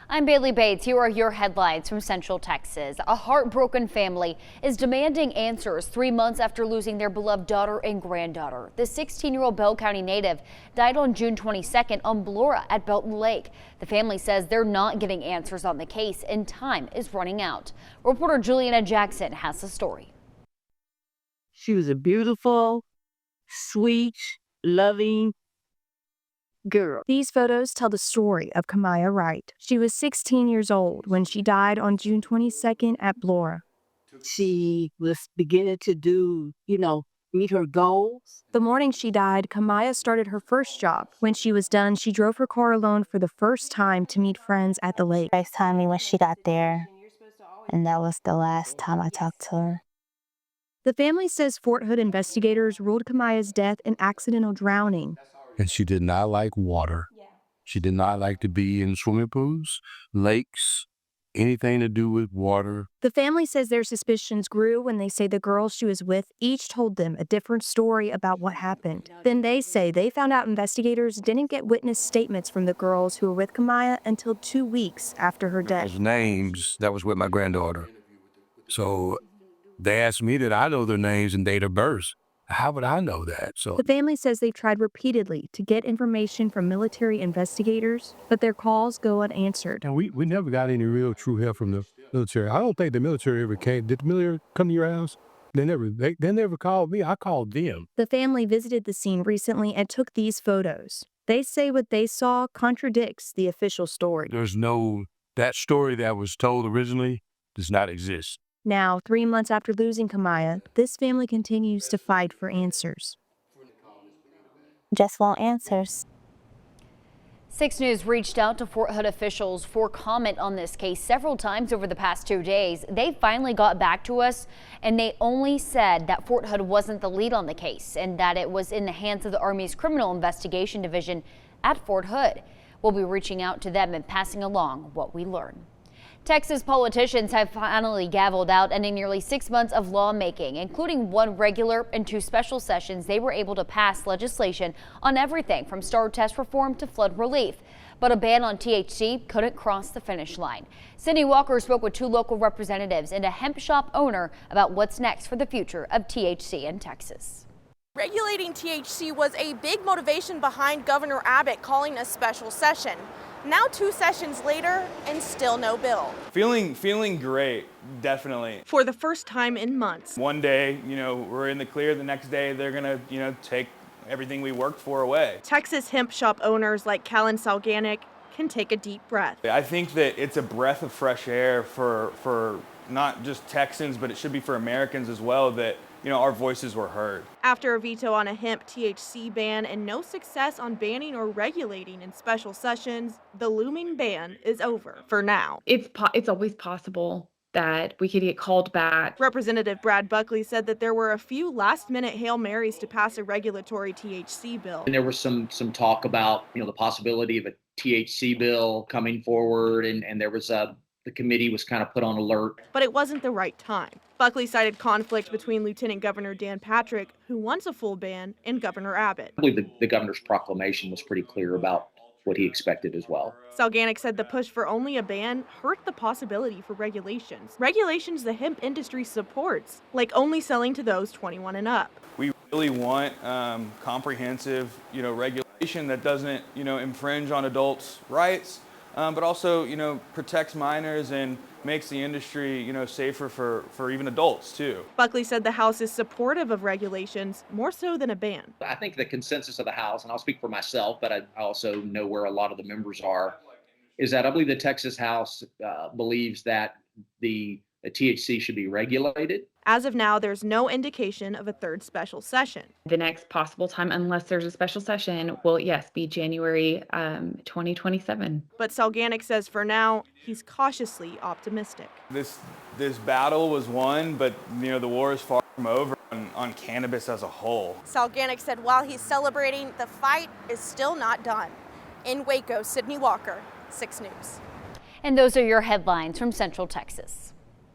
I'm Bailey Bates. Here are your headlines from Central Texas. A heartbroken family is demanding answers 3 months after losing their beloved daughter and granddaughter. The 16-year-old Bell County native died on June 22nd on Blora at Belton Lake. The family says they're not getting answers on the case and time is running out. Reporter Juliana Jackson has the story. She was a beautiful, sweet, loving girl. These photos tell the story of Kamaya Wright. She was 16 years old when she died on June 22nd at Blora. She was beginning to do, meet her goals. The morning she died, Kamaya started her first job. When she was done, she drove her car alone for the first time to meet friends at the lake. FaceTimed me when she got there, and that was the last time I talked to her. The family says Fort Hood investigators ruled Kamaya's death an accidental drowning. And she did not like water. She did not like to be in swimming pools, lakes, anything to do with water. The family says their suspicions grew when they say the girls she was with each told them a different story about what happened. Then they say they found out investigators didn't get witness statements from the girls who were with Kamaya until 2 weeks after her death. Those names, that was with my granddaughter. So they asked me that I know their names and date of birth. How would I know that? So the family says they've tried repeatedly to get information from military investigators, but their calls go unanswered. and we never got any real true help from the military. I don't think the military ever came. Did the military come to your house? They never called me. I called them. The family visited the scene recently and took these photos. They say what they saw contradicts the official story. That story that was told originally does not exist. Now, 3 months after losing Kamaya, this family continues to fight for answers. Just want answers. 6 News reached out to Fort Hood officials for comment on this case several times over the past 2 days. They finally got back to us, and they only said that Fort Hood wasn't the lead on the case and that it was in the hands of the Army's Criminal Investigation Division at Fort Hood. We'll be reaching out to them and passing along what we learn. Texas politicians have finally gavelled out, ending nearly 6 months of lawmaking, including 1 regular and 2 special sessions. They were able to pass legislation on everything from STAR test reform to flood relief. But a ban on THC couldn't cross the finish line. Cindy Walker spoke with 2 local representatives and a hemp shop owner about what's next for the future of THC in Texas. Regulating THC was a big motivation behind Governor Abbott calling a special session. Now 2 sessions later and still no bill. Feeling great, definitely. For the first time in months. One day, we're in the clear. The next day, they're gonna, take everything we worked for away. Texas hemp shop owners like Callan Salganic can take a deep breath. I think that it's a breath of fresh air for not just Texans, but it should be for Americans as well, that our voices were heard. After a veto on a hemp THC ban and no success on banning or regulating in special sessions, the looming ban is over for now. It's always possible that we could get called back. Representative Brad Buckley said that there were a few last-minute Hail Marys to pass a regulatory THC bill. And there was some talk about, the possibility of a THC bill coming forward, and there was the committee was kind of put on alert. But it wasn't the right time. Buckley cited conflict between Lieutenant Governor Dan Patrick, who wants a full ban, and Governor Abbott. I believe the governor's proclamation was pretty clear about what he expected as well. Salganic said the push for only a ban hurt the possibility for regulations. Regulations the hemp industry supports, like only selling to those 21 and up. We really want comprehensive, regulation that doesn't, infringe on adults' rights, but also, protects minors and makes the industry, safer for even adults too. Buckley said the House is supportive of regulations more so than a ban. I think the consensus of the House, and I'll speak for myself, but I also know where a lot of the members are, is that I believe the Texas House believes that the THC should be regulated. As of now, there's no indication of a 3rd special session. The next possible time, unless there's a special session, will, yes, be January 2027. But Salganic says for now, he's cautiously optimistic. This battle was won, but, the war is far from over on cannabis as a whole. Salganic said while he's celebrating, the fight is still not done. In Waco, Sydney Walker, 6 News. And those are your headlines from Central Texas.